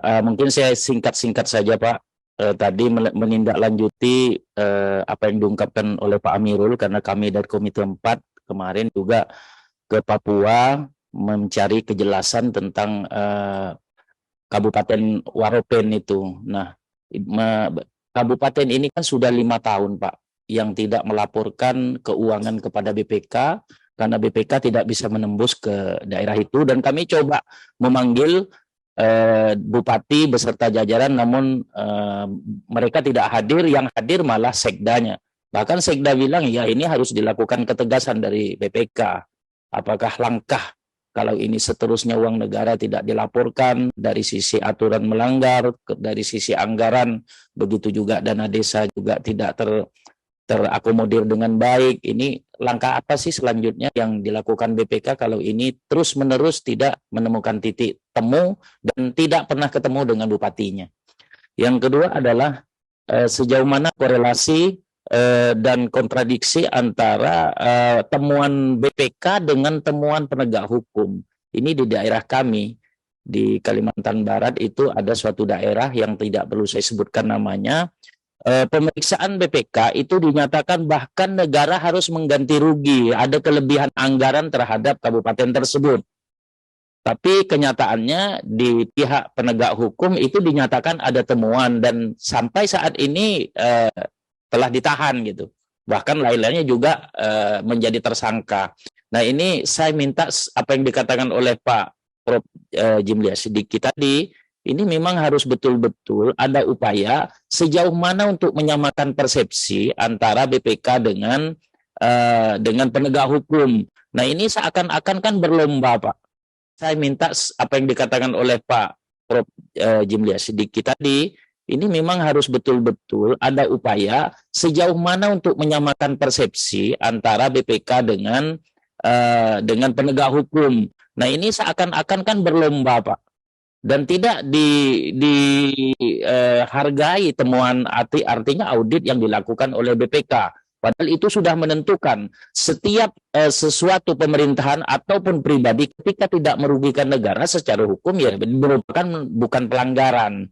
Mungkin saya singkat-singkat saja, Pak. Tadi menindaklanjuti apa yang diungkapkan oleh Pak Amirul, karena kami dari Komite 4 kemarin juga ke Papua mencari kejelasan tentang Kabupaten Waropen itu. Nah, kabupaten ini kan sudah 5 tahun, Pak, yang tidak melaporkan keuangan kepada BPK karena BPK tidak bisa menembus ke daerah itu, dan kami coba memanggil bupati beserta jajaran, namun mereka tidak hadir. Yang hadir malah sekdanya. Bahkan sekda bilang ya ini harus dilakukan ketegasan dari BPK. Apakah langkah kalau ini seterusnya uang negara tidak dilaporkan, dari sisi aturan melanggar, dari sisi anggaran, begitu juga dana desa juga tidak terakomodir dengan baik. Ini langkah apa sih selanjutnya yang dilakukan BPK kalau ini terus-menerus tidak menemukan titik temu dan tidak pernah ketemu dengan bupatinya? Yang kedua adalah sejauh mana korelasi dan kontradiksi antara temuan BPK dengan temuan penegak hukum. Ini di daerah kami, di Kalimantan Barat itu ada suatu daerah yang tidak perlu saya sebutkan namanya. Pemeriksaan BPK itu dinyatakan bahkan negara harus mengganti rugi, ada kelebihan anggaran terhadap kabupaten tersebut. Tapi kenyataannya di pihak penegak hukum itu dinyatakan ada temuan, dan sampai saat ini telah ditahan gitu. Bahkan lain-lainnya juga menjadi tersangka. Nah, ini saya minta apa yang dikatakan oleh Pak Prof. Jimli Asidiki tadi, ini memang harus betul-betul ada upaya sejauh mana untuk menyamakan persepsi antara BPK dengan penegak hukum. Nah, ini seakan-akan kan berlomba, Pak. Saya minta apa yang dikatakan oleh Pak Prof. Jimli Asidiki tadi, ini memang harus betul-betul ada upaya sejauh mana untuk menyamakan persepsi antara BPK dengan penegak hukum. Nah, ini seakan-akan kan berlomba, Pak, dan tidak dihargai temuan artinya audit yang dilakukan oleh BPK. Padahal itu sudah menentukan setiap sesuatu pemerintahan ataupun pribadi ketika tidak merugikan negara secara hukum ya merupakan bukan pelanggaran.